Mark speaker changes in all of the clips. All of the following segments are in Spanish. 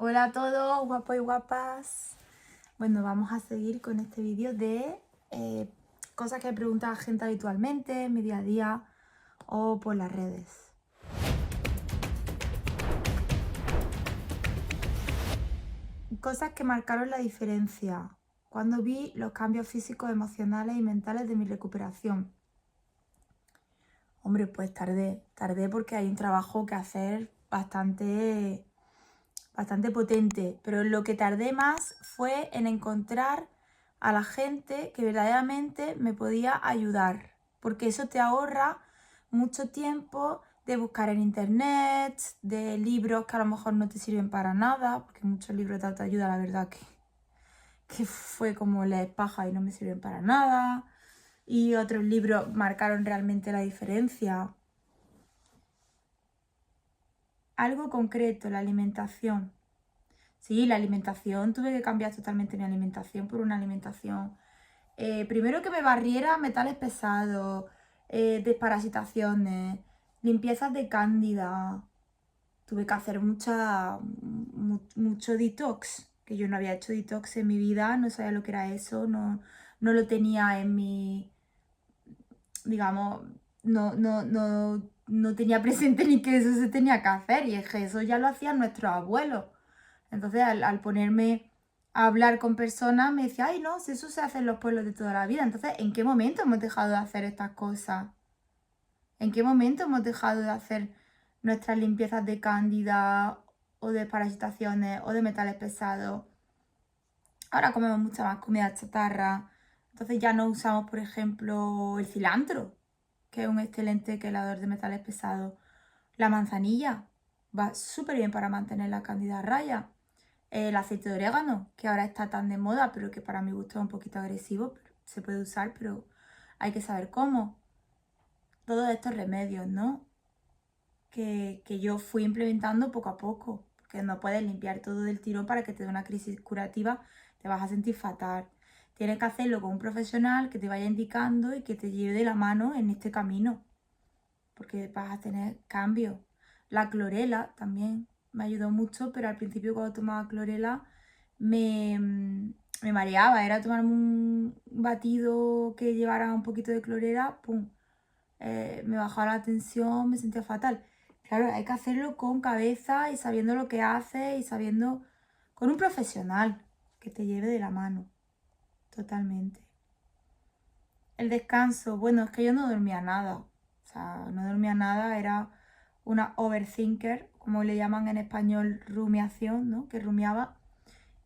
Speaker 1: Hola a todos, guapos y guapas. Bueno, vamos a seguir con este vídeo de cosas que me pregunta la gente habitualmente, en mi día a día o por las redes. Cosas que marcaron la diferencia cuando vi los cambios físicos, emocionales y mentales de mi recuperación. Hombre, pues tardé porque hay un trabajo que hacer bastante potente, pero lo que tardé más fue en encontrar a la gente que verdaderamente me podía ayudar, porque eso te ahorra mucho tiempo de buscar en internet, de libros que a lo mejor no te sirven para nada, porque muchos libros de autoayuda la verdad que fue como leer paja y no me sirven para nada, y otros libros marcaron realmente la diferencia. Algo concreto, la alimentación. Sí, la alimentación, tuve que cambiar totalmente mi alimentación por una alimentación. Primero que me barriera metales pesados, desparasitaciones, limpiezas de cándida. Tuve que hacer mucho detox, que yo no había hecho detox en mi vida, no sabía lo que era eso, no lo tenía en mi, digamos, no tenía presente ni que eso se tenía que hacer, y es que eso ya lo hacían nuestros abuelos. Entonces, al ponerme a hablar con personas, me decía, ay, no, si eso se hace en los pueblos de toda la vida. Entonces, ¿en qué momento hemos dejado de hacer estas cosas? ¿En qué momento hemos dejado de hacer nuestras limpiezas de cándida o de parasitaciones o de metales pesados? Ahora comemos mucha más comida chatarra. Entonces ya no usamos, por ejemplo, el cilantro, que es un excelente quelador de metales pesados. La manzanilla va súper bien para mantener la cándida a raya. El aceite de orégano, que ahora está tan de moda, pero que para mi gusto es un poquito agresivo, pero se puede usar, pero hay que saber cómo. Todos estos remedios, ¿no? Que yo fui implementando poco a poco, porque no puedes limpiar todo del tirón para que te dé una crisis curativa, te vas a sentir fatal. Tienes que hacerlo con un profesional que te vaya indicando y que te lleve de la mano en este camino, porque vas a tener cambios. La clorela también me ayudó mucho, pero al principio cuando tomaba clorela me mareaba. Era tomarme un batido que llevara un poquito de clorela, ¡pum! Me bajaba la tensión, me sentía fatal. Claro, hay que hacerlo con cabeza y sabiendo lo que hace y sabiendo con un profesional que te lleve de la mano, totalmente. El descanso, bueno, es que yo no dormía nada. O sea, no dormía nada, era una overthinker, como le llaman en español, rumiación, ¿no? Que rumiaba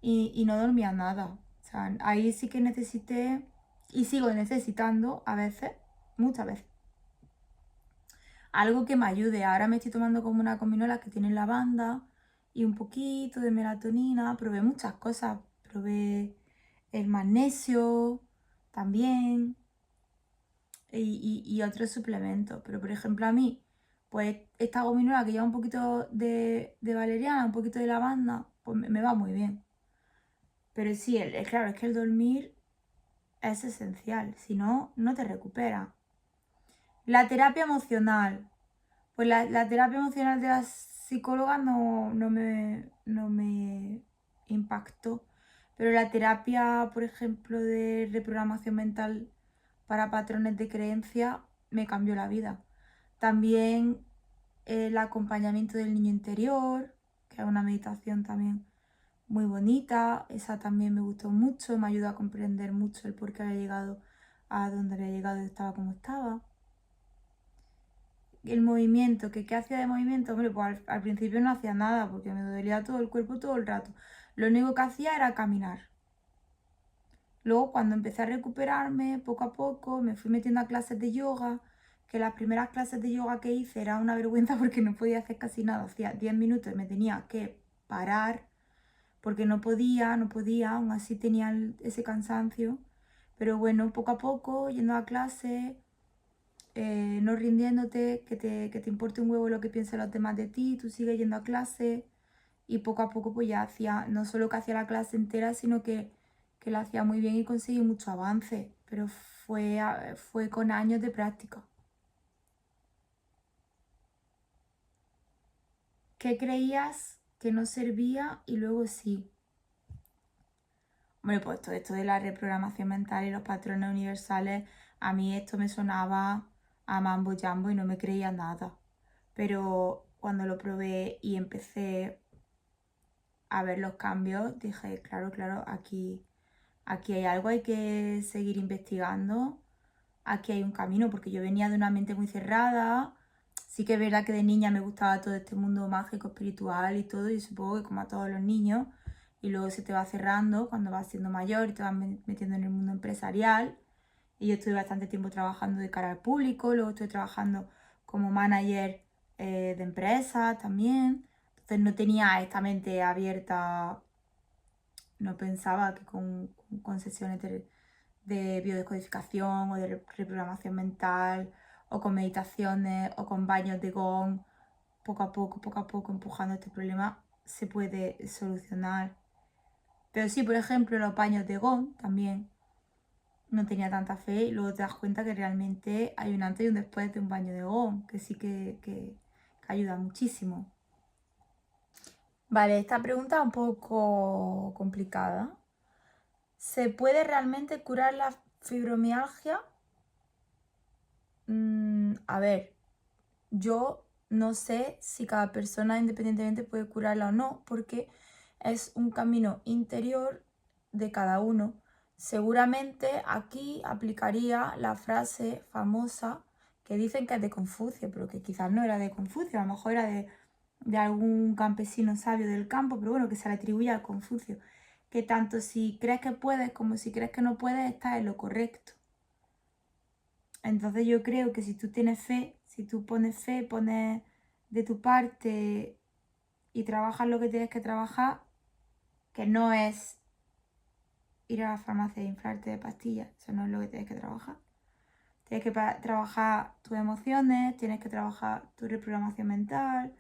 Speaker 1: y no dormía nada. O sea, ahí sí que necesité y sigo necesitando a veces, muchas veces, algo que me ayude. Ahora me estoy tomando como una cominola que tiene lavanda y un poquito de melatonina. Probé muchas cosas. Probé el magnesio también y otros suplementos. Pero por ejemplo a mí, pues esta gominola que lleva un poquito de valeriana, un poquito de lavanda, pues me va muy bien. Pero sí, claro, es que el dormir es esencial, si no, no te recupera. La terapia emocional. Pues la terapia emocional de la psicóloga no me impactó. Pero la terapia, por ejemplo, de reprogramación mental para patrones de creencia me cambió la vida. También el acompañamiento del niño interior, que es una meditación también muy bonita. Esa también me gustó mucho, me ayudó a comprender mucho el por qué había llegado a donde había llegado y estaba como estaba. El movimiento, ¿qué hacía de movimiento? Hombre, pues al principio no hacía nada porque me dolía todo el cuerpo todo el rato. Lo único que hacía era caminar. Luego, cuando empecé a recuperarme, poco a poco, me fui metiendo a clases de yoga, que las primeras clases de yoga que hice era una vergüenza porque no podía hacer casi nada. Hacía 10 minutos y me tenía que parar porque no podía, aún así tenía ese cansancio. Pero bueno, poco a poco, yendo a clase, no rindiéndote, que te importe un huevo lo que piensen los demás de ti, tú sigues yendo a clase y poco a poco pues ya hacía, no solo que hacía la clase entera, sino que la hacía muy bien y conseguí mucho avance, pero fue con años de práctica. ¿Qué creías que no servía y luego sí. Hombre, pues todo esto de la reprogramación mental y los patrones universales, a mí esto me sonaba a mambo jambo y no me creía nada. Pero cuando lo probé y empecé a ver los cambios, dije, claro, aquí hay algo, hay que seguir investigando, aquí hay un camino, porque yo venía de una mente muy cerrada. Sí que es verdad que de niña me gustaba todo este mundo mágico, espiritual y todo, y supongo que como a todos los niños, y luego se te va cerrando cuando vas siendo mayor y te vas metiendo en el mundo empresarial. Y yo estuve bastante tiempo trabajando de cara al público, luego estuve trabajando como manager de empresas también. Entonces no tenía esta mente abierta, no pensaba que con sesiones de biodescodificación o de reprogramación mental o con meditaciones o con baños de gong, poco a poco empujando este problema se puede solucionar. Pero sí, por ejemplo, los baños de gong también no tenía tanta fe y luego te das cuenta que realmente hay un antes y un después de un baño de gong, que sí que ayuda muchísimo. Vale, esta pregunta es un poco complicada. ¿Se puede realmente curar la fibromialgia? A ver, yo no sé si cada persona independientemente puede curarla o no, porque es un camino interior de cada uno. Seguramente aquí aplicaría la frase famosa que dicen que es de Confucio, pero que quizás no era de Confucio, a lo mejor era de algún campesino sabio del campo, pero bueno, que se le atribuye a Confucio, que tanto si crees que puedes como si crees que no puedes, estás en lo correcto. Entonces yo creo que si tú tienes fe, si tú pones fe, pones de tu parte y trabajas lo que tienes que trabajar, que no es ir a la farmacia e inflarte de pastillas, eso no es lo que tienes que trabajar. Tienes que trabajar tus emociones, tienes que trabajar tu reprogramación mental,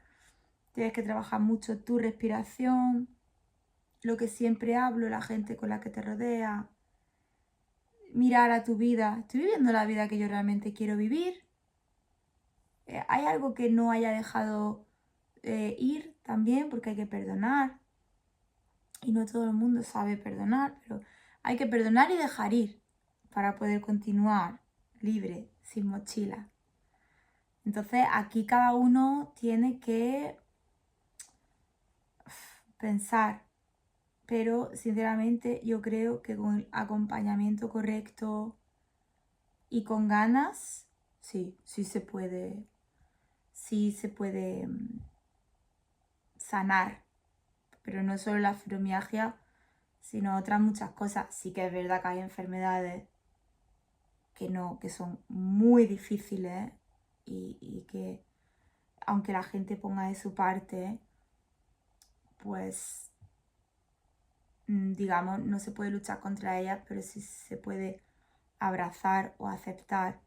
Speaker 1: tienes que trabajar mucho tu respiración, lo que siempre hablo, la gente con la que te rodea, mirar a tu vida. ¿Estoy viviendo la vida que yo realmente quiero vivir? ¿Hay algo que no haya dejado ir también? Porque hay que perdonar. Y no todo el mundo sabe perdonar, pero hay que perdonar y dejar ir para poder continuar libre, sin mochila. Entonces aquí cada uno tiene que pensar, pero sinceramente yo creo que con el acompañamiento correcto y con ganas, sí se puede sanar, pero no solo la fibromialgia, sino otras muchas cosas. Sí que es verdad que hay enfermedades que son muy difíciles y que aunque la gente ponga de su parte, pues digamos, no se puede luchar contra ellas, pero sí se puede abrazar o aceptar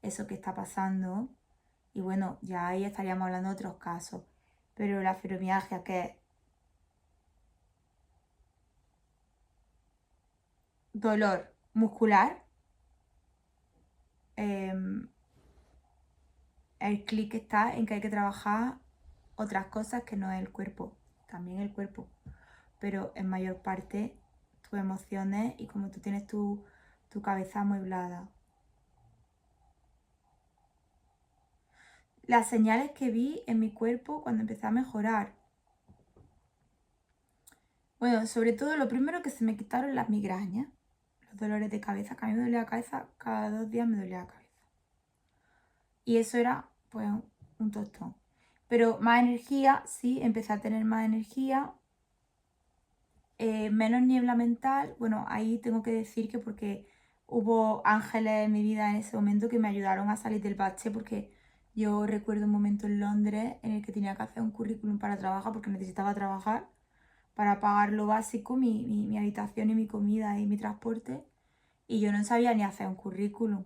Speaker 1: eso que está pasando. Y bueno, ya ahí estaríamos hablando de otros casos. Pero la fibromialgia, que es dolor muscular, el clic está en que hay que trabajar otras cosas que no es el cuerpo, también el cuerpo, pero en mayor parte tus emociones y como tú tienes tu cabeza amueblada. Las señales que vi en mi cuerpo cuando empecé a mejorar. Bueno, sobre todo lo primero que se me quitaron las migrañas, los dolores de cabeza, que a mí me dolía la cabeza, cada 2 días me dolía la cabeza. Y eso era pues un tostón. Pero más energía, sí, empecé a tener más energía. Menos niebla mental, bueno, ahí tengo que decir que porque hubo ángeles en mi vida en ese momento que me ayudaron a salir del bache, porque yo recuerdo un momento en Londres en el que tenía que hacer un currículum para trabajar, porque necesitaba trabajar para pagar lo básico, mi habitación y mi comida y mi transporte, y yo no sabía ni hacer un currículum.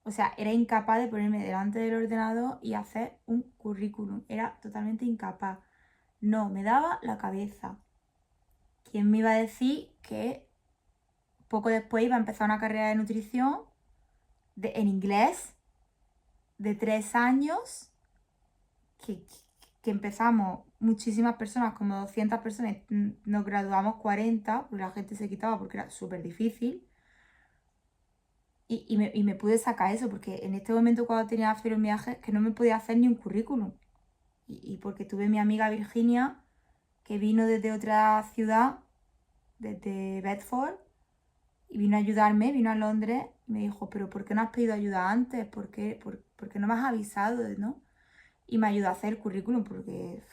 Speaker 1: O sea, era incapaz de ponerme delante del ordenador y hacer un currículum. Era totalmente incapaz. No, me daba la cabeza. ¿Quién me iba a decir que poco después iba a empezar una carrera de nutrición en inglés de 3 años? que empezamos muchísimas personas, como 200 personas, nos graduamos 40, porque la gente se quitaba porque era súper difícil. Y me pude sacar eso, porque en este momento cuando tenía que hacer un viaje, que no me podía hacer ni un currículum. Y porque tuve mi amiga Virginia, que vino desde otra ciudad, desde Bedford, y vino a ayudarme, vino a Londres, y me dijo, pero ¿por qué no has pedido ayuda antes? ¿Por qué no me has avisado, no? Y me ayudó a hacer el currículum, porque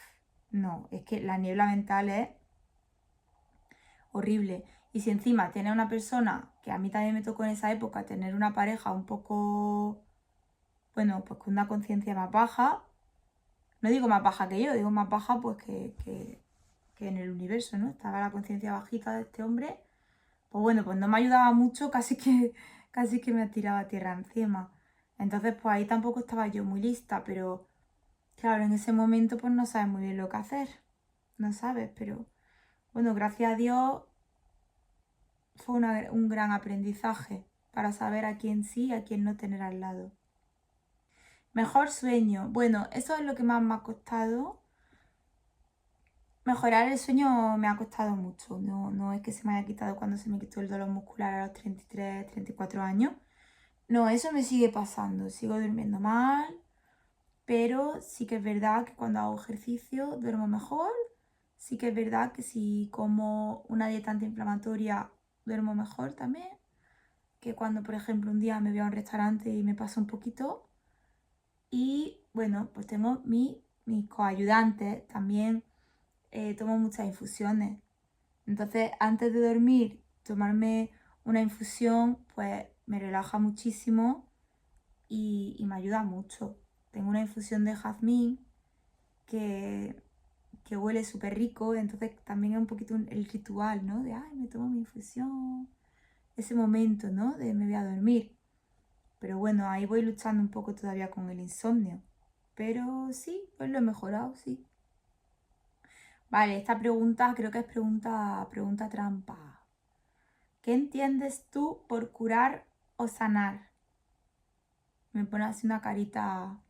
Speaker 1: no, es que la niebla mental es horrible. Y si encima tiene una persona, que a mí también me tocó en esa época, tener una pareja un poco, bueno, pues con una conciencia más baja, no digo más baja que yo, digo más baja pues que en el universo, ¿no? Estaba la conciencia bajita de este hombre, pues bueno, pues no me ayudaba mucho, casi que me tiraba tierra encima. Entonces, pues ahí tampoco estaba yo muy lista, pero claro, en ese momento pues no sabes muy bien lo que hacer, no sabes, pero bueno, gracias a Dios fue un gran aprendizaje para saber a quién sí y a quién no tener al lado. Mejor sueño. Bueno, eso es lo que más me ha costado. Mejorar el sueño me ha costado mucho. No es que se me haya quitado cuando se me quitó el dolor muscular a los 33, 34 años. No, eso me sigue pasando. Sigo durmiendo mal, pero sí que es verdad que cuando hago ejercicio duermo mejor. Sí que es verdad que si como una dieta antiinflamatoria duermo mejor también. Que cuando, por ejemplo, un día me voy a un restaurante y me pasa un poquito. Y bueno, pues tengo mis coayudantes. También tomo muchas infusiones. Entonces, antes de dormir, tomarme una infusión, pues me relaja muchísimo y me ayuda mucho. Tengo una infusión de jazmín que, que huele súper rico, entonces también es un poquito el ritual, ¿no? De, ay, me tomo mi infusión. Ese momento, ¿no? De me voy a dormir. Pero bueno, ahí voy luchando un poco todavía con el insomnio. Pero sí, pues lo he mejorado, sí. Vale, esta pregunta creo que es pregunta trampa. ¿Qué entiendes tú por curar o sanar? Me pone así una carita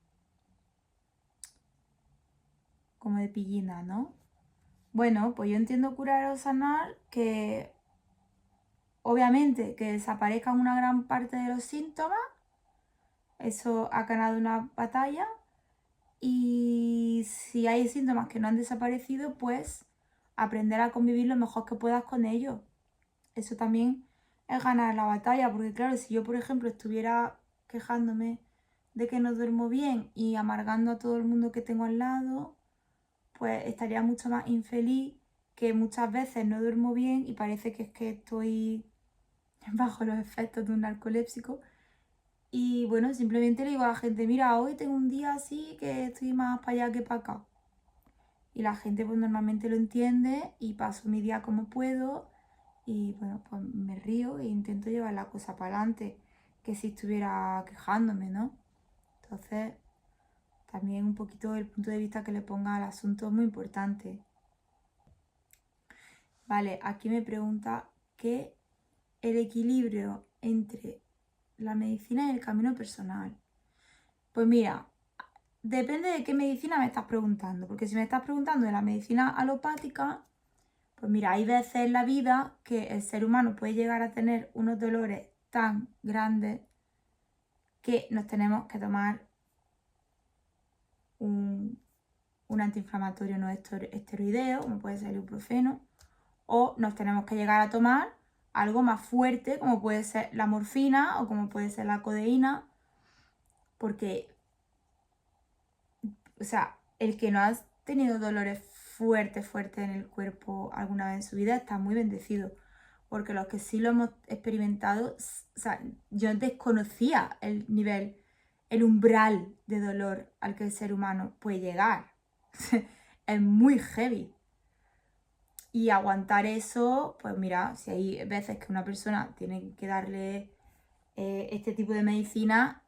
Speaker 1: como de pillina, ¿no? Bueno, pues yo entiendo curar o sanar que obviamente que desaparezcan una gran parte de los síntomas. Eso ha ganado una batalla. Y si hay síntomas que no han desaparecido, pues aprender a convivir lo mejor que puedas con ellos. Eso también es ganar la batalla, porque claro, si yo por ejemplo estuviera quejándome de que no duermo bien y amargando a todo el mundo que tengo al lado, pues estaría mucho más infeliz, que muchas veces no duermo bien y parece que es que estoy bajo los efectos de un narcoléptico. Y bueno, simplemente le digo a la gente, mira, hoy tengo un día así que estoy más para allá que para acá. Y la gente pues normalmente lo entiende y paso mi día como puedo y bueno, pues me río e intento llevar la cosa para adelante, que si estuviera quejándome, ¿no? Entonces, también un poquito el punto de vista que le ponga al asunto es muy importante. Vale, aquí me pregunta que el equilibrio entre la medicina y el camino personal. Pues mira, depende de qué medicina me estás preguntando, porque si me estás preguntando de la medicina alopática, pues mira, hay veces en la vida que el ser humano puede llegar a tener unos dolores tan grandes que nos tenemos que tomar un antiinflamatorio no esteroideo, como puede ser el ibuprofeno, o nos tenemos que llegar a tomar algo más fuerte, como puede ser la morfina o como puede ser la codeína, porque, o sea, el que no ha tenido dolores fuertes en el cuerpo alguna vez en su vida está muy bendecido, porque los que sí lo hemos experimentado, o sea, yo desconocía el nivel, el umbral de dolor al que el ser humano puede llegar. Es muy heavy. Y aguantar eso, pues mira, si hay veces que una persona tiene que darle este tipo de medicina,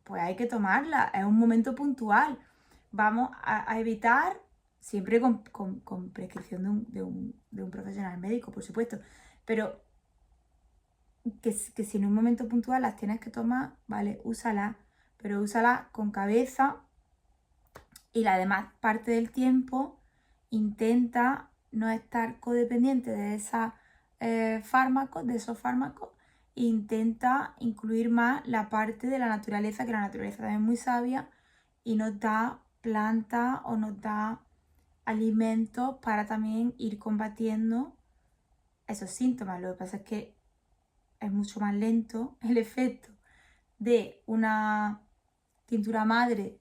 Speaker 1: pues hay que tomarla. Es un momento puntual. Vamos a evitar, siempre con prescripción de un profesional médico, por supuesto, pero que si en un momento puntual las tienes que tomar, vale, úsalas, pero úsalas con cabeza Y la demás parte del tiempo intenta no estar codependiente de esos fármacos, e intenta incluir más la parte de la naturaleza, que la naturaleza también es muy sabia y nos da plantas o nos da alimentos para también ir combatiendo esos síntomas. Lo que pasa es que es mucho más lento el efecto de una tintura madre.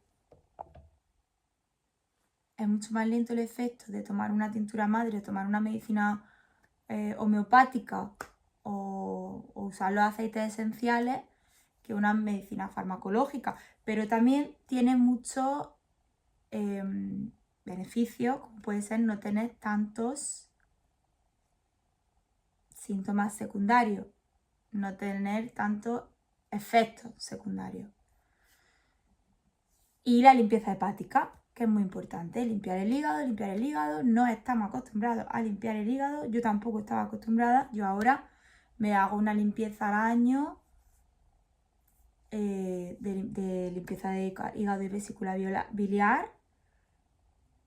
Speaker 1: Es mucho más lento el efecto de tomar una tintura madre, tomar una medicina homeopática o usar los aceites esenciales que una medicina farmacológica. Pero también tiene muchos beneficios, como puede ser no tener tantos síntomas secundarios, no tener tantos efectos secundarios. Y la limpieza hepática, que es muy importante, limpiar el hígado. No estamos acostumbrados a limpiar el hígado, yo tampoco estaba acostumbrada. Yo ahora me hago una limpieza al año de limpieza de hígado y vesícula biliar.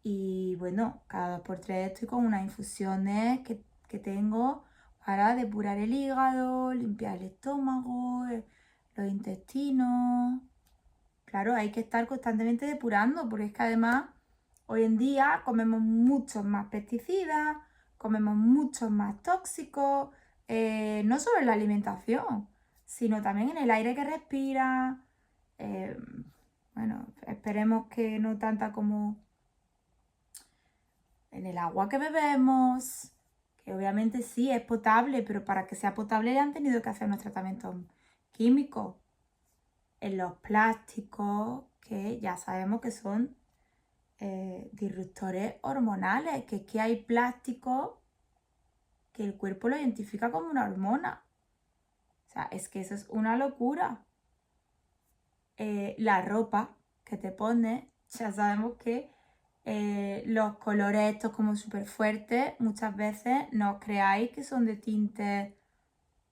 Speaker 1: Y bueno, cada 2 por 3 estoy con unas infusiones que tengo para depurar el hígado, limpiar el estómago, los intestinos. Claro, hay que estar constantemente depurando, porque es que además hoy en día comemos muchos más pesticidas, comemos muchos más tóxicos, no solo en la alimentación, sino también en el aire que respira. Bueno, esperemos que no tanta como en el agua que bebemos, que obviamente sí es potable, pero para que sea potable ya han tenido que hacer unos tratamientos químicos. En los plásticos, que ya sabemos que son disruptores hormonales, que es que hay plásticos que el cuerpo lo identifica como una hormona. O sea, es que eso es una locura. La ropa que te pones, ya sabemos que los colores estos como súper fuertes, muchas veces no os creáis que son de tintes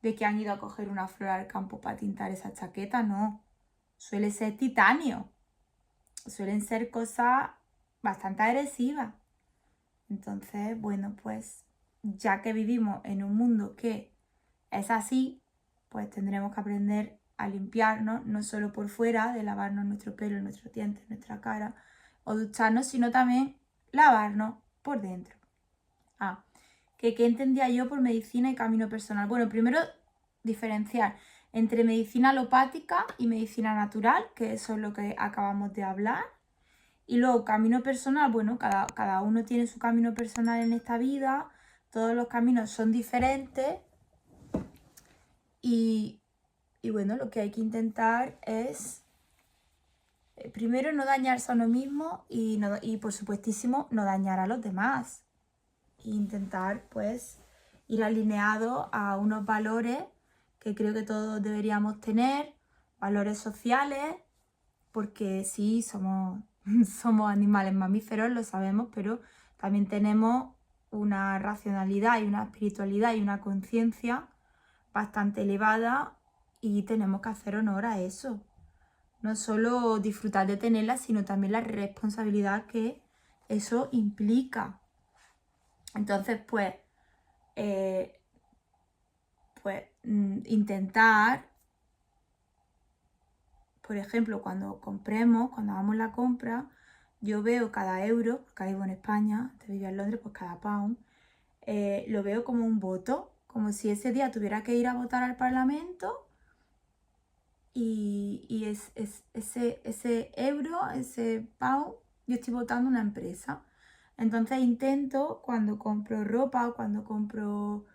Speaker 1: de que han ido a coger una flor al campo para tintar esa chaqueta, no. Suele ser titanio. Suelen ser cosas bastante agresivas. Entonces, bueno, pues ya que vivimos en un mundo que es así, pues tendremos que aprender a limpiarnos, no solo por fuera, de lavarnos nuestro pelo, nuestros dientes, nuestra cara o ducharnos, sino también lavarnos por dentro. ¿Qué entendía yo por medicina y camino personal? Bueno, primero diferenciar entre medicina alopática y medicina natural, que eso es lo que acabamos de hablar. Y luego camino personal, bueno, cada uno tiene su camino personal en esta vida, todos los caminos son diferentes y bueno, lo que hay que intentar es primero no dañarse a uno mismo y por supuestísimo no dañar a los demás. E intentar pues ir alineado a unos valores que creo que todos deberíamos tener, valores sociales, porque sí, somos animales mamíferos, lo sabemos, pero también tenemos una racionalidad y una espiritualidad y una conciencia bastante elevada y tenemos que hacer honor a eso. No solo disfrutar de tenerla, sino también la responsabilidad que eso implica. Entonces, pues intentar, por ejemplo, cuando hagamos la compra, yo veo cada euro, porque ahora vivo en España, antes vivía en Londres, pues cada pound, lo veo como un voto, como si ese día tuviera que ir a votar al Parlamento y ese euro, ese pound, yo estoy votando una empresa. Entonces intento, cuando compro ropa o cuando compro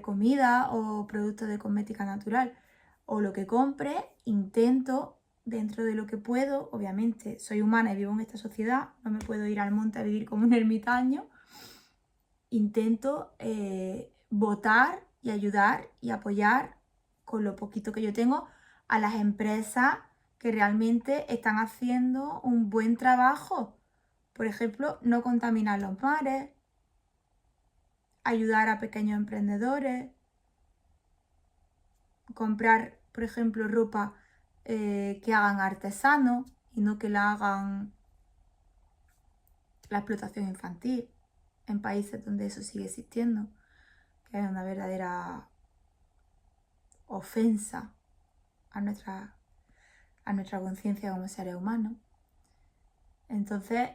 Speaker 1: comida o productos de cosmética natural o lo que compre, intento, dentro de lo que puedo, obviamente soy humana y vivo en esta sociedad, no me puedo ir al monte a vivir como un ermitaño, intento votar y ayudar y apoyar con lo poquito que yo tengo a las empresas que realmente están haciendo un buen trabajo. Por ejemplo, no contaminar los mares, ayudar a pequeños emprendedores, comprar, por ejemplo, ropa que hagan artesanos y no que la hagan la explotación infantil en países donde eso sigue existiendo, que es una verdadera ofensa a nuestra conciencia como seres humanos. Entonces,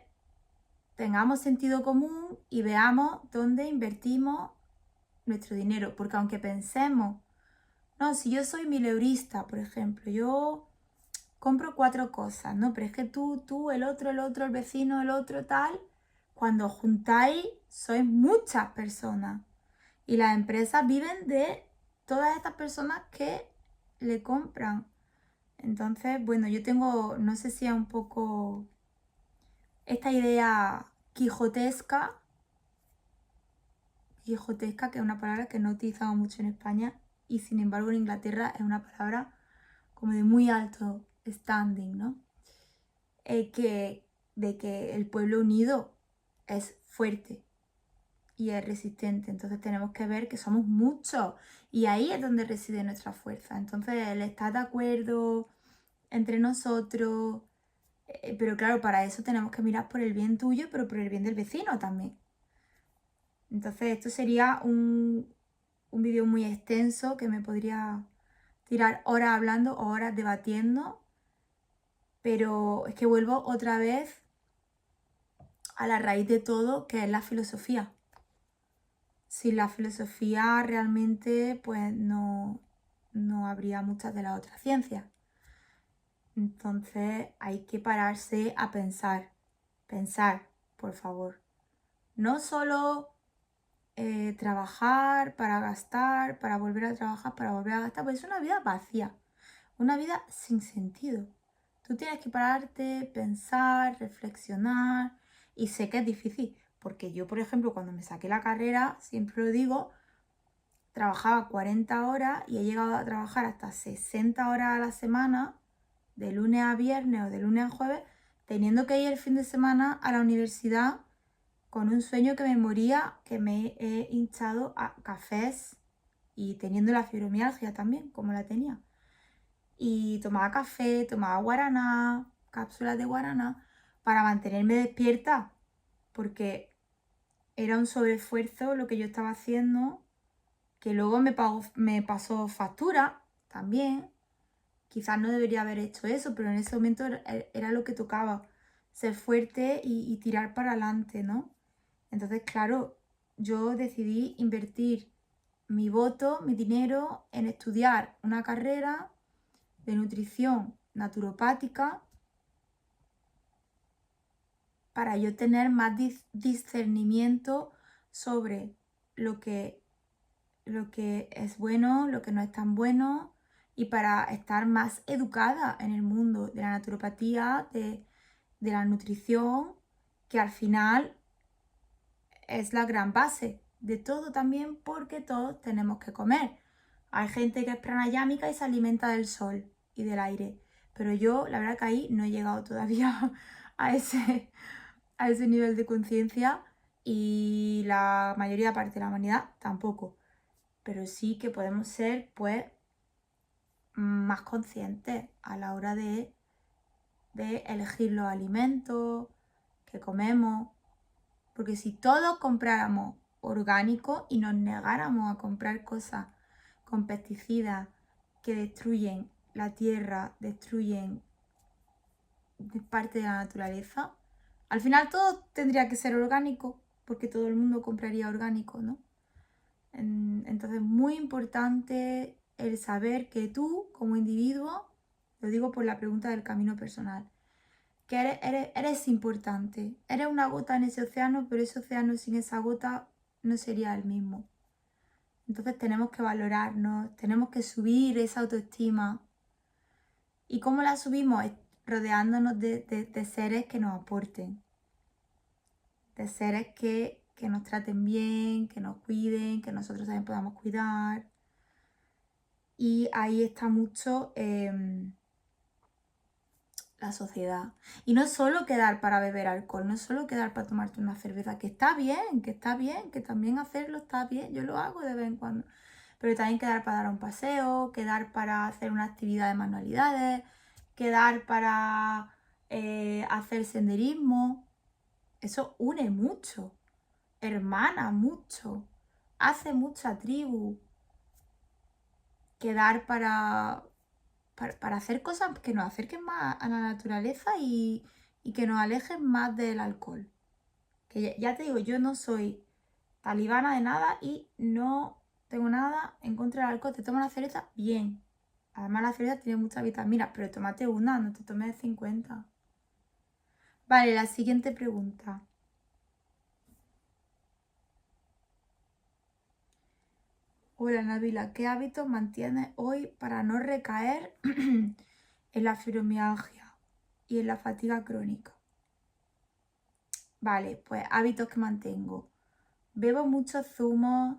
Speaker 1: tengamos sentido común y veamos dónde invertimos nuestro dinero, porque aunque pensemos, no, si yo soy mileurista, por ejemplo, yo compro 4 cosas, ¿no? Pero es que tú, el otro, el vecino, el otro, tal, cuando os juntáis sois muchas personas y las empresas viven de todas estas personas que le compran. Entonces, bueno, yo tengo, no sé si es un poco esta idea quijotesca, que es una palabra que no utilizamos mucho en España y sin embargo en Inglaterra es una palabra como de muy alto standing, ¿no? De que el pueblo unido es fuerte y es resistente. Entonces tenemos que ver que somos muchos y ahí es donde reside nuestra fuerza. Entonces el estar de acuerdo entre nosotros, pero claro, para eso tenemos que mirar por el bien tuyo, pero por el bien del vecino también. Entonces esto sería un vídeo muy extenso que me podría tirar horas hablando o horas debatiendo, pero es que vuelvo otra vez a la raíz de todo, que es la filosofía. Sin la filosofía realmente pues no habría muchas de las otras ciencias. Entonces hay que pararse a pensar, por favor. No solo trabajar para gastar, para volver a trabajar, para volver a gastar, pues es una vida vacía, una vida sin sentido. Tú tienes que pararte, pensar, reflexionar, y sé que es difícil, porque yo, por ejemplo, cuando me saqué la carrera, siempre lo digo, trabajaba 40 horas y he llegado a trabajar hasta 60 horas a la semana, de lunes a viernes o de lunes a jueves, teniendo que ir el fin de semana a la universidad con un sueño que me moría, que me he hinchado a cafés y teniendo la fibromialgia también, como la tenía. Y tomaba café, tomaba guaraná, cápsulas de guaraná, para mantenerme despierta, porque era un sobreesfuerzo lo que yo estaba haciendo, que luego me pasó factura también. Quizás no debería haber hecho eso, pero en ese momento era lo que tocaba, ser fuerte y tirar para adelante, ¿no? Entonces, claro, yo decidí invertir mi voto, mi dinero en estudiar una carrera de nutrición naturopática para yo tener más discernimiento sobre lo que es bueno, lo que no es tan bueno y para estar más educada en el mundo de la naturopatía, de la nutrición, que al final es la gran base de todo también porque todos tenemos que comer. Hay gente que es pranayámica y se alimenta del sol y del aire, pero yo la verdad que ahí no he llegado todavía a ese nivel de conciencia y la mayoría parte de la humanidad tampoco, pero sí que podemos ser pues más conscientes a la hora de elegir los alimentos que comemos. Porque si todos compráramos orgánico y nos negáramos a comprar cosas con pesticidas que destruyen la tierra, destruyen parte de la naturaleza, al final todo tendría que ser orgánico, porque todo el mundo compraría orgánico, ¿no? Entonces, muy importante el saber que tú, como individuo, lo digo por la pregunta del camino personal, que eres importante, eres una gota en ese océano, pero ese océano sin esa gota no sería el mismo. Entonces tenemos que valorarnos, tenemos que subir esa autoestima. ¿Y cómo la subimos? Rodeándonos de seres que nos aporten, de seres que nos traten bien, que nos cuiden, que nosotros también podamos cuidar. Y ahí está mucho la sociedad. Y no solo quedar para beber alcohol, no solo quedar para tomarte una cerveza, que está bien, que también hacerlo está bien, yo lo hago de vez en cuando. Pero también quedar para dar un paseo, quedar para hacer una actividad de manualidades, quedar para hacer senderismo. Eso une mucho, hermana mucho, hace mucha tribu. Quedar para hacer cosas que nos acerquen más a la naturaleza y que nos alejen más del alcohol. Que ya te digo, yo no soy talibana de nada y no tengo nada en contra del alcohol. Te tomas la cerveza, bien. Además la cerveza tiene muchas vitaminas, pero tómate una, no te tomes 50. Vale, la siguiente pregunta. Hola Nabila, ¿qué hábitos mantienes hoy para no recaer en la fibromialgia y en la fatiga crónica? Vale, pues hábitos que mantengo. Bebo muchos zumos,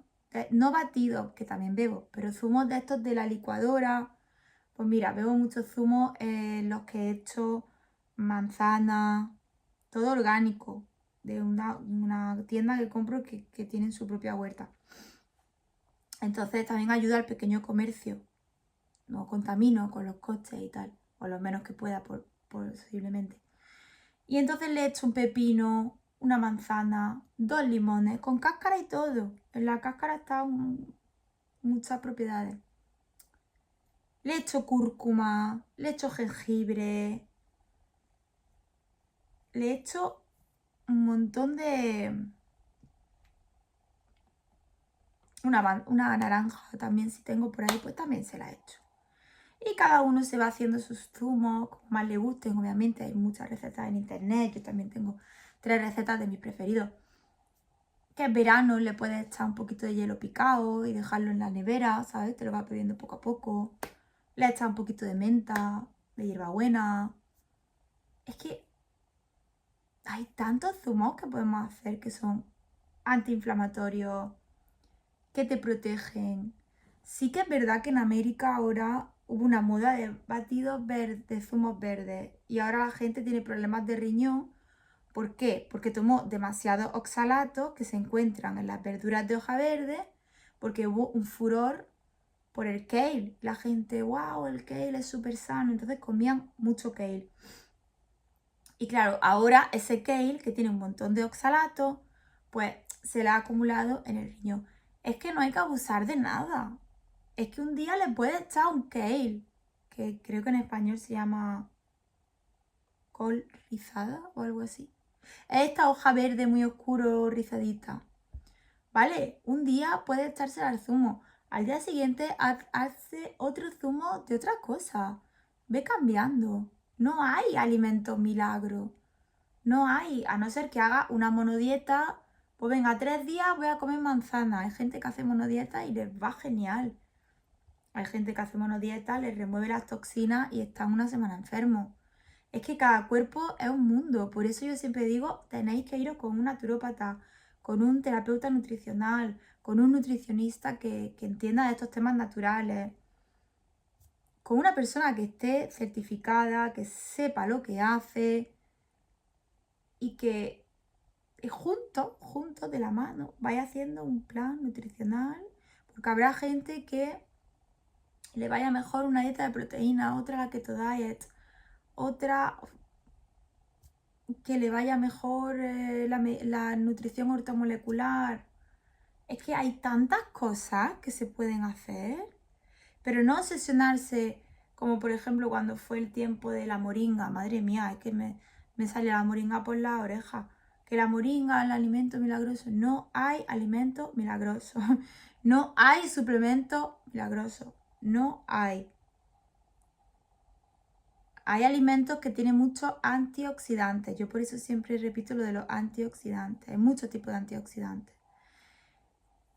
Speaker 1: no batidos, que también bebo, pero zumos de estos de la licuadora. Pues mira, bebo muchos zumos en los que he hecho manzana, todo orgánico, de una tienda que compro que tienen su propia huerta. Entonces también ayuda al pequeño comercio. No contamino con los costes y tal, o lo menos que pueda posiblemente. Y entonces le echo un pepino, una manzana, 2 limones, con cáscara y todo. En la cáscara están muchas propiedades. Le echo cúrcuma, le echo jengibre, le echo un montón de... Una naranja también, si tengo por ahí, pues también se la echo. Y cada uno se va haciendo sus zumos, como más le gusten, obviamente. Hay muchas recetas en internet, yo también tengo 3 recetas de mis preferidos. Que en verano le puedes echar un poquito de hielo picado y dejarlo en la nevera, ¿sabes? Te lo vas bebiendo poco a poco. Le echas un poquito de menta, de hierbabuena. Es que hay tantos zumos que podemos hacer que son antiinflamatorios, que te protegen. Sí que es verdad que en América ahora hubo una moda de batidos verdes, de zumos verdes, y ahora la gente tiene problemas de riñón. ¿Por qué? Porque tomó demasiados oxalatos que se encuentran en las verduras de hoja verde, porque hubo un furor por el kale. La gente, wow, el kale es súper sano, entonces comían mucho kale. Y claro, ahora ese kale, que tiene un montón de oxalatos, pues se le ha acumulado en el riñón. Es que no hay que abusar de nada. Es que un día le puedes echar un kale, que creo que en español se llama col rizada o algo así. Es esta hoja verde muy oscuro rizadita. ¿Vale? Un día puedes echarse al zumo. Al día siguiente hace otro zumo de otra cosa. Ve cambiando. No hay alimento milagro. No hay, a no ser que haga una monodieta. Pues venga, 3 días voy a comer manzana. Hay gente que hace monodieta y les va genial. Hay gente que hace monodieta, les remueve las toxinas y están una semana enfermos. Es que cada cuerpo es un mundo. Por eso yo siempre digo, tenéis que iros con un naturópata, con un terapeuta nutricional, con un nutricionista que entienda de estos temas naturales, con una persona que esté certificada, que sepa lo que hace y que juntos de la mano, vaya haciendo un plan nutricional, porque habrá gente que le vaya mejor una dieta de proteína, otra la keto diet, otra que le vaya mejor la nutrición ortomolecular. Es que hay tantas cosas que se pueden hacer, pero no obsesionarse como por ejemplo cuando fue el tiempo de la moringa. Madre mía, es que me sale la moringa por la oreja. Que la moringa, el alimento milagroso. No hay alimento milagroso. No hay suplemento milagroso. No hay. Hay alimentos que tienen muchos antioxidantes. Yo por eso siempre repito lo de los antioxidantes. Hay muchos tipos de antioxidantes.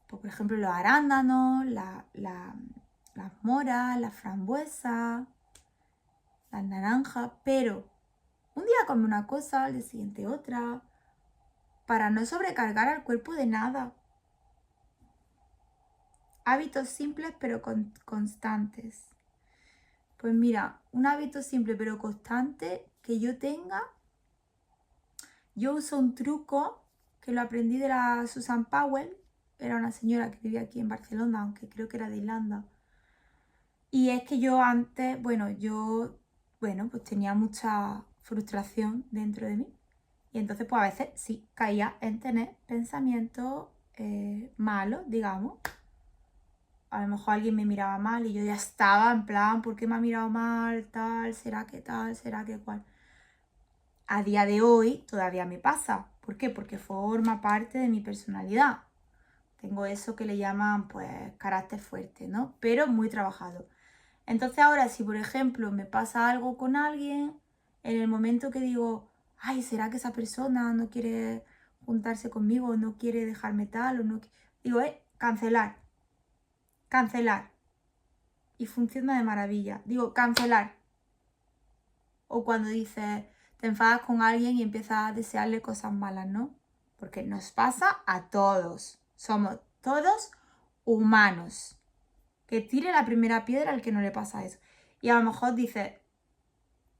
Speaker 1: Pues, por ejemplo, los arándanos, las moras, las frambuesas, las naranjas. Pero un día come una cosa, al día siguiente otra. Para no sobrecargar al cuerpo de nada. Hábitos simples pero constantes. Pues mira, un hábito simple pero constante que yo tenga. Yo uso un truco que lo aprendí de la Susan Powell. Era una señora que vivía aquí en Barcelona, aunque creo que era de Irlanda. Y es que yo antes, pues tenía mucha frustración dentro de mí. Y entonces pues a veces sí caía en tener pensamientos malos, digamos. A lo mejor alguien me miraba mal y yo ya estaba en plan, ¿por qué me ha mirado mal? Tal, ¿será que tal? ¿Será que cual? A día de hoy todavía me pasa. ¿Por qué? Porque forma parte de mi personalidad. Tengo eso que le llaman, pues, carácter fuerte, ¿no? Pero muy trabajado. Entonces ahora, si por ejemplo me pasa algo con alguien, en el momento que digo, ay, ¿será que esa persona no quiere juntarse conmigo, no quiere dejarme tal, o no digo, cancelar, cancelar. Y funciona de maravilla. Digo, cancelar. O cuando dices, te enfadas con alguien y empiezas a desearle cosas malas, ¿no? Porque nos pasa a todos. Somos todos humanos. Que tire la primera piedra al que no le pasa eso. Y a lo mejor dices,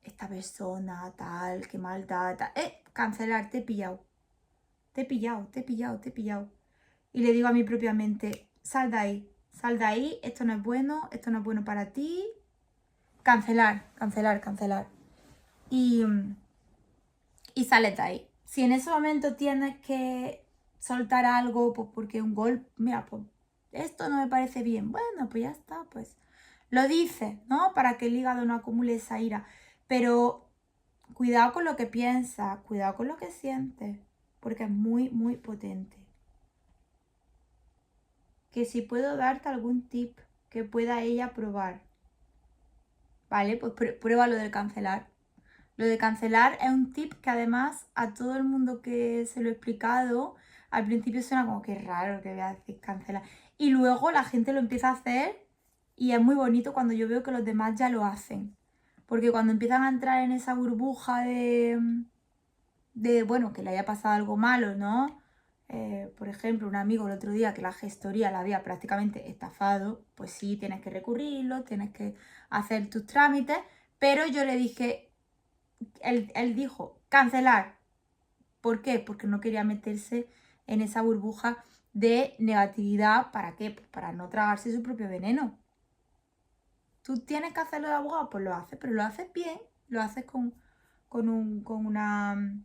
Speaker 1: esta persona, tal, qué maldad, tal. Cancelar, te he pillado. Te he pillado, te he pillado, te he pillado. Y le digo a mi propia mente, sal de ahí, esto no es bueno para ti. Cancelar, cancelar, cancelar. Y sales de ahí. Si en ese momento tienes que soltar algo, pues porque un golpe, mira, pues esto no me parece bien, bueno, pues ya está, pues lo dices, ¿no? Para que el hígado no acumule esa ira. Pero cuidado con lo que piensas, cuidado con lo que sientes, porque es muy, muy potente. Que si puedo darte algún tip que pueda ella probar, ¿vale? Pues prueba lo del cancelar. Lo de cancelar es un tip que además a todo el mundo que se lo he explicado, al principio suena como que raro que voy a decir cancelar. Y luego la gente lo empieza a hacer y es muy bonito cuando yo veo que los demás ya lo hacen. Porque cuando empiezan a entrar en esa burbuja de bueno, que le haya pasado algo malo, ¿no? Por ejemplo, un amigo el otro día que la gestoría la había prácticamente estafado, pues sí, tienes que recurrirlo, tienes que hacer tus trámites, pero yo le dije, él dijo, cancelar. ¿Por qué? Porque no quería meterse en esa burbuja de negatividad. ¿Para qué? Pues para no tragarse su propio veneno. Tú tienes que hacerlo de abogado, pues lo haces, pero lo haces bien, lo haces con una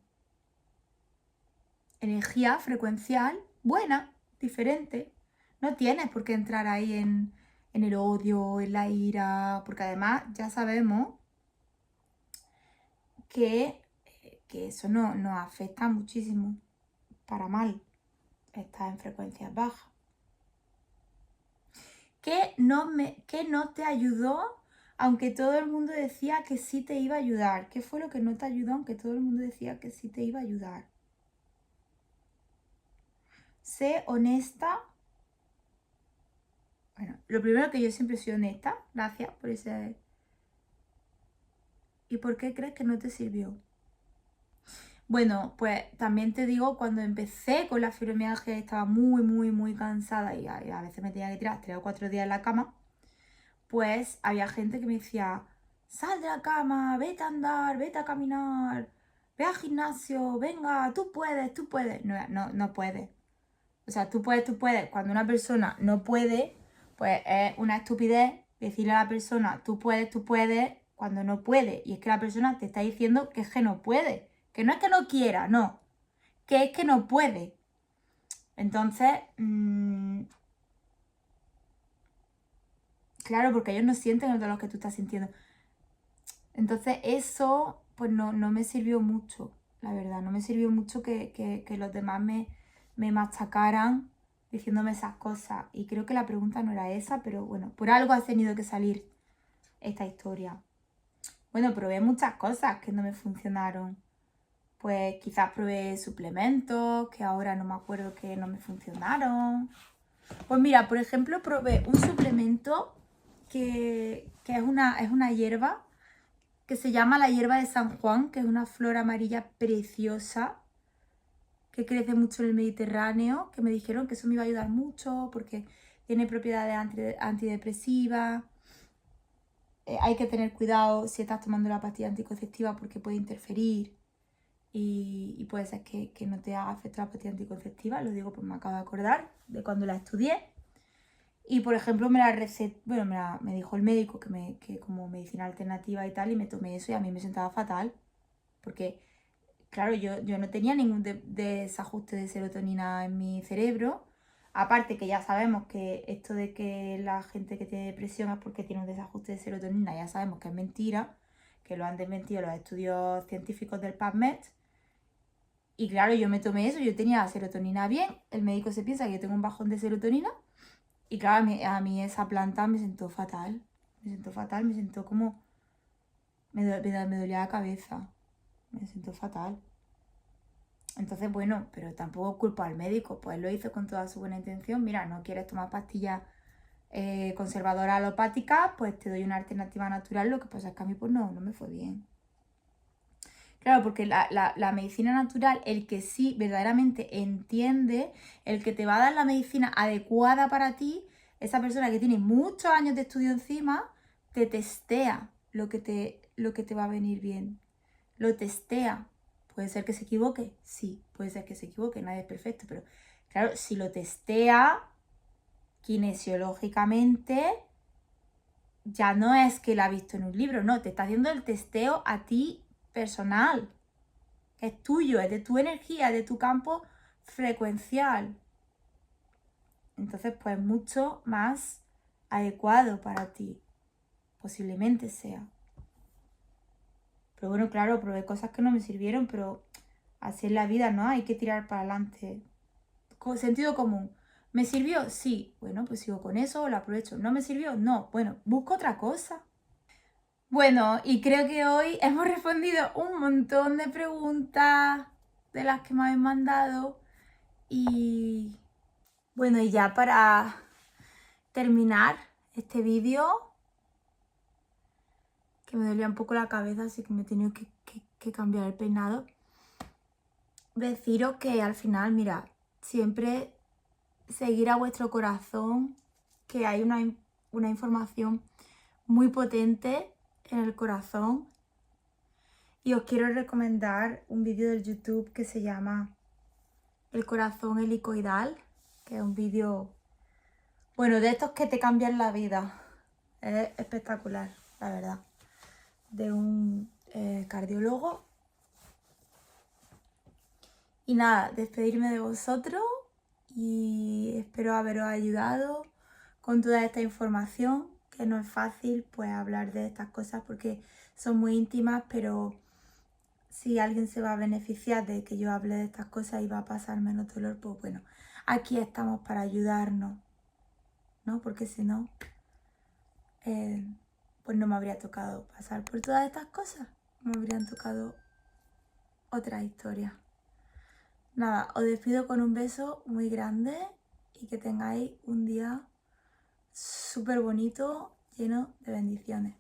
Speaker 1: energía frecuencial buena, diferente. No tienes por qué entrar ahí en el odio, en la ira, porque además ya sabemos que eso nos afecta muchísimo para mal, estar en frecuencias bajas. ¿Qué no te ayudó aunque todo el mundo decía que sí te iba a ayudar? ¿Qué fue lo que no te ayudó aunque todo el mundo decía que sí te iba a ayudar? Sé honesta. Bueno, lo primero que yo siempre soy honesta. Gracias por ese... ¿Y por qué crees que no te sirvió? Bueno, pues también te digo, cuando empecé con la fibromialgia estaba muy, muy, muy cansada y a veces me tenía que tirar 3 o 4 días en la cama, pues había gente que me decía, sal de la cama, vete a andar, vete a caminar, ve al gimnasio, venga, tú puedes, tú puedes. No, no, no puedes. O sea, tú puedes, tú puedes. Cuando una persona no puede, pues es una estupidez decirle a la persona, tú puedes, cuando no puede. Y es que la persona te está diciendo que es que no puede. Que no es que no quiera, no. Que es que no puede. Entonces, claro, porque ellos no sienten el dolor que tú estás sintiendo. Entonces, eso, pues no me sirvió mucho, la verdad. No me sirvió mucho que los demás me machacaran diciéndome esas cosas. Y creo que la pregunta no era esa, pero bueno, por algo ha tenido que salir esta historia. Bueno, probé muchas cosas que no me funcionaron. Pues quizás probé suplementos que ahora no me acuerdo que no me funcionaron. Pues mira, por ejemplo, probé un suplemento que es una hierba que se llama la hierba de San Juan, que es una flor amarilla preciosa que crece mucho en el Mediterráneo, que me dijeron que eso me iba a ayudar mucho porque tiene propiedades antidepresivas. Hay que tener cuidado si estás tomando la pastilla anticonceptiva porque puede interferir y puede ser que no te haga efecto la pastilla anticonceptiva. Lo digo porque me acabo de acordar de cuando la estudié. Y por ejemplo me dijo el médico que como medicina alternativa y tal, y me tomé eso y a mí me sentaba fatal. Porque claro, yo no tenía ningún desajuste de serotonina en mi cerebro. Aparte que ya sabemos que esto de que la gente que tiene depresión es porque tiene un desajuste de serotonina, ya sabemos que es mentira, que lo han desmentido los estudios científicos del PubMed. Y claro, yo me tomé eso, yo tenía serotonina bien, el médico se piensa que yo tengo un bajón de serotonina y claro, a mí esa planta me sentó fatal, me sentó como, me dolía la cabeza, me sentó fatal. Entonces, bueno, pero tampoco culpo al médico, pues lo hizo con toda su buena intención. Mira, no quieres tomar pastillas conservadoras alopáticas, pues te doy una alternativa natural. Lo que pasa es que a mí pues no me fue bien. Claro, porque la medicina natural, el que sí verdaderamente entiende, el que te va a dar la medicina adecuada para ti, esa persona que tiene muchos años de estudio encima, te testea lo que te va a venir bien. Lo testea. ¿Puede ser que se equivoque? Sí, puede ser que se equivoque, nadie es perfecto, pero claro, si lo testea kinesiológicamente, ya no es que lo ha visto en un libro, no, te está haciendo el testeo a ti personal, que es tuyo, es de tu energía, es de tu campo frecuencial. Entonces, pues mucho más adecuado para ti, posiblemente sea. Pero bueno, claro, probé cosas que no me sirvieron, pero así es la vida, ¿no? Hay que tirar para adelante. Con sentido común. ¿Me sirvió? Sí. Bueno, pues sigo con eso, lo aprovecho. ¿No me sirvió? No. Bueno, busco otra cosa. Bueno, y creo que hoy hemos respondido un montón de preguntas de las que me habéis mandado. Y bueno, y ya para terminar este vídeo, que me dolía un poco la cabeza, así que me he tenido que cambiar el peinado. Deciros que al final, mirad, siempre seguir a vuestro corazón, que hay una información muy potente en el corazón. Y os quiero recomendar un vídeo del YouTube que se llama El corazón helicoidal, que es un vídeo, bueno, de estos que te cambian la vida. Es espectacular, la verdad. De un cardiólogo. Y nada, despedirme de vosotros y espero haberos ayudado con toda esta información, que no es fácil pues hablar de estas cosas porque son muy íntimas, pero si alguien se va a beneficiar de que yo hable de estas cosas y va a pasar menos dolor, pues bueno, aquí estamos para ayudarnos, ¿no? Porque si no, pues no me habría tocado pasar por todas estas cosas, me habrían tocado otras historias. Nada, os despido con un beso muy grande y que tengáis un día súper bonito, lleno de bendiciones.